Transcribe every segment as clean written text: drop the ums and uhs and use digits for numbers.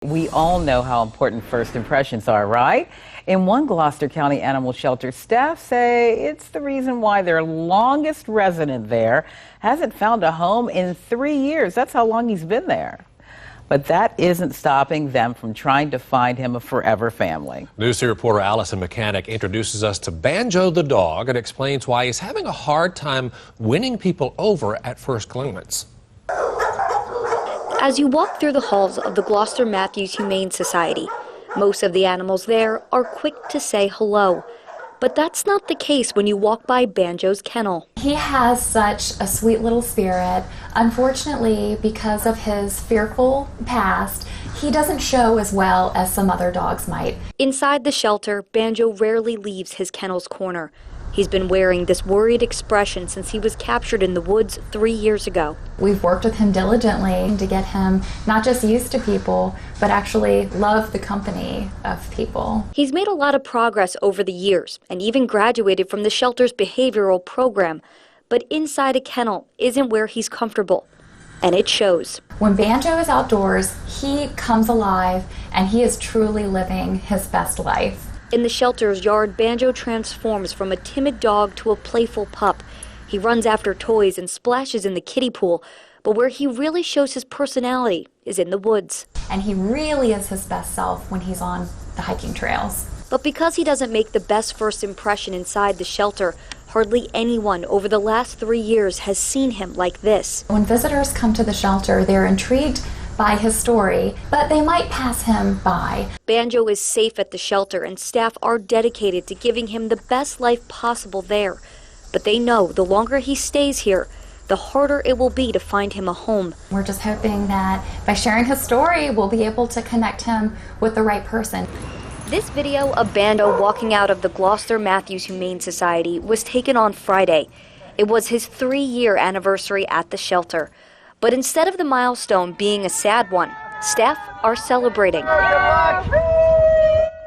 We all know how important first impressions are, right? In one Gloucester County animal shelter, staff say it's the reason why their longest resident there hasn't found a home in 3 years. That's how long he's been there. But that isn't stopping them from trying to find him a forever family. News 3 reporter Allison Mechanic introduces us to Banjo the dog and explains why he's having a hard time winning people over at first glance. As you walk through the halls of the Gloucester-Mathews Humane Society, most of the animals there are quick to say hello. But that's not the case when you walk by Banjo's kennel. He has such a sweet little spirit. Unfortunately, because of his fearful past, he doesn't show as well as some other dogs might. Inside the shelter, Banjo rarely leaves his kennel's corner. He's been wearing this worried expression since he was captured in the woods 3 years ago. We've worked with him diligently to get him not just used to people, but actually love the company of people. He's made a lot of progress over the years and even graduated from the shelter's behavioral program. But inside a kennel isn't where he's comfortable, and it shows. When Banjo is outdoors, he comes alive and he is truly living his best life. In the shelter's yard, Banjo transforms from a timid dog to a playful pup. He runs after toys and splashes in the kiddie pool, but where he really shows his personality is in the woods. And he really is his best self when he's on the hiking trails. But because he doesn't make the best first impression inside the shelter, hardly anyone over the last 3 years has seen him like this. When visitors come to the shelter, they're intrigued by his story, but they might pass him by. Banjo is safe at the shelter and staff are dedicated to giving him the best life possible there. But they know the longer he stays here, the harder it will be to find him a home. We're just hoping that by sharing his story, we'll be able to connect him with the right person. This video of Banjo walking out of the Gloucester-Mathews Humane Society was taken on Friday. It was his 3-year anniversary at the shelter. But instead of the milestone being a sad one, staff are celebrating.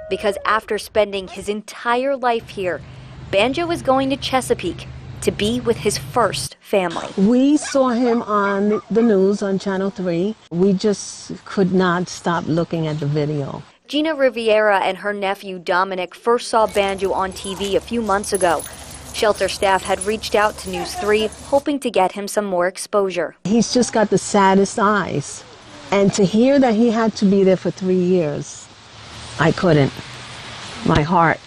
Because after spending his entire life here, Banjo is going to Chesapeake to be with his first family. We saw him on the news on Channel 3. We just could not stop looking at the video. Gina Riviera and her nephew Dominic first saw Banjo on TV a few months ago. Shelter staff had reached out to News 3, hoping to get him some more exposure. He's just got the saddest eyes. And to hear that he had to be there for 3 years, I couldn't. My heart.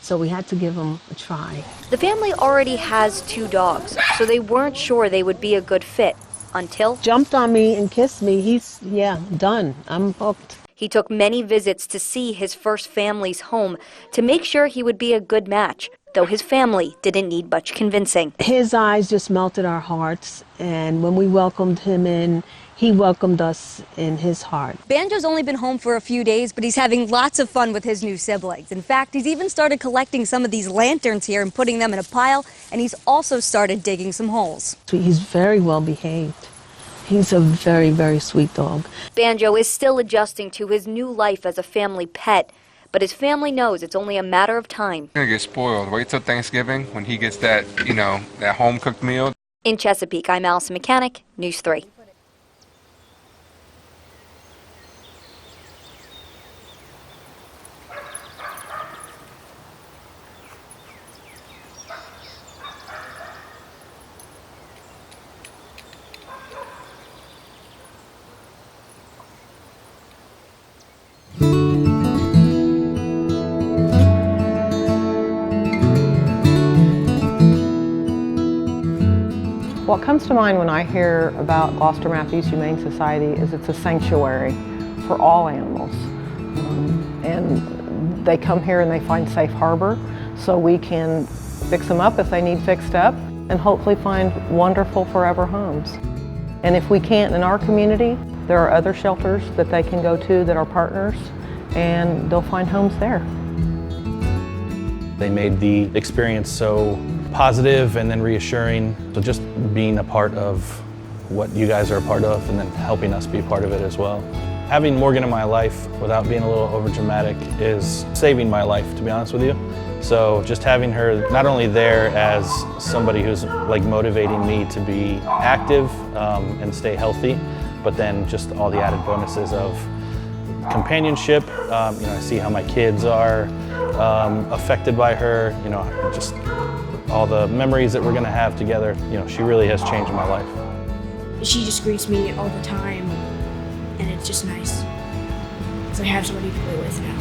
So we had to give him a try. The family already has 2 dogs, so they weren't sure they would be a good fit until... Jumped on me and kissed me. He's, done. I'm hooked. He took many visits to see his first family's home to make sure he would be a good match, though his family didn't need much convincing. His eyes just melted our hearts, and when we welcomed him in, he welcomed us in his heart. Banjo's only been home for a few days, but he's having lots of fun with his new siblings. In fact, he's even started collecting some of these lanterns here and putting them in a pile, and he's also started digging some holes. He's very well behaved. He's a very, very sweet dog. Banjo is still adjusting to his new life as a family pet, but his family knows it's only a matter of time. He's gonna get spoiled. Wait till Thanksgiving when he gets that, that home-cooked meal. In Chesapeake, I'm Allison Mechanic, News 3. What comes to mind when I hear about Gloucester-Mathews Humane Society is it's a sanctuary for all animals. And they come here and they find safe harbor so we can fix them up if they need fixed up and hopefully find wonderful forever homes. And if we can't in our community, there are other shelters that they can go to that are partners and they'll find homes there. They made the experience so positive and then reassuring. So just being a part of what you guys are a part of and then helping us be a part of it as well. Having Morgan in my life without being a little overdramatic is saving my life, to be honest with you. So just having her not only there as somebody who's like motivating me to be active and stay healthy, but then just all the added bonuses of companionship. I see how my kids are affected by her. Just all the memories that we're going to have together. She really has changed my life. She just greets me all the time, and it's just nice because I have somebody to play with now.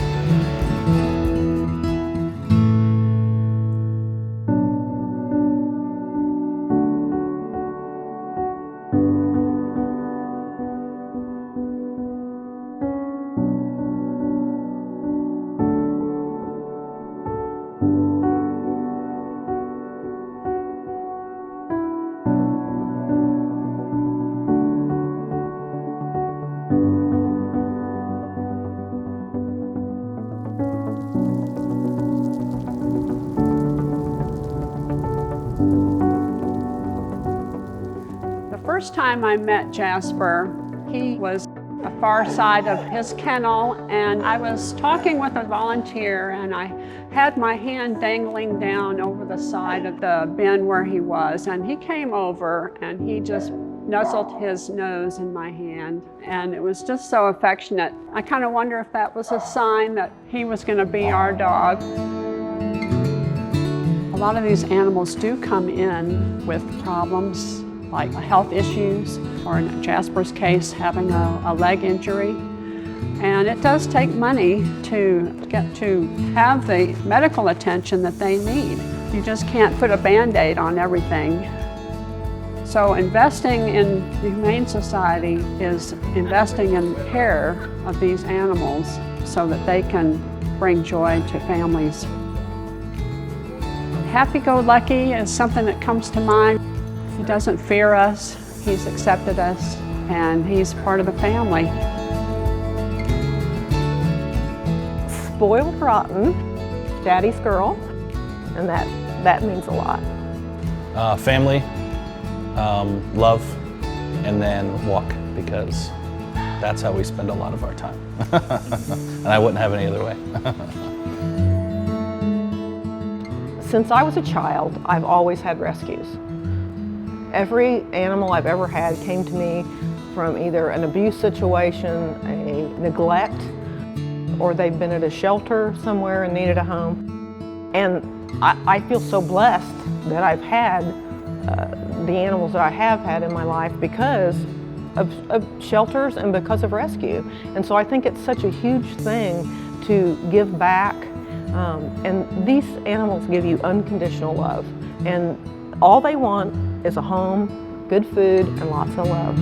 The first time I met Jasper, he was a far side of his kennel, and I was talking with a volunteer, and I had my hand dangling down over the side of the bin where he was, and he came over and he just nuzzled his nose in my hand, and it was just so affectionate. I kind of wonder if that was a sign that he was going to be our dog. A lot of these animals do come in with problems like health issues, or in Jasper's case, having a leg injury. And it does take money to get to have the medical attention that they need. You just can't put a Band-Aid on everything. So investing in the Humane Society is investing in care of these animals so that they can bring joy to families. Happy-go-lucky is something that comes to mind. He doesn't fear us, he's accepted us, and he's part of the family. Spoiled rotten, daddy's girl, and that means a lot. Family, love, and then walk, because that's how we spend a lot of our time. And I wouldn't have it any other way. Since I was a child, I've always had rescues. Every animal I've ever had came to me from either an abuse situation, a neglect, or they've been at a shelter somewhere and needed a home. And I feel so blessed that I've had the animals that I have had in my life because of shelters and because of rescue. And so I think it's such a huge thing to give back. And these animals give you unconditional love. And all they want is a home, good food, and lots of love.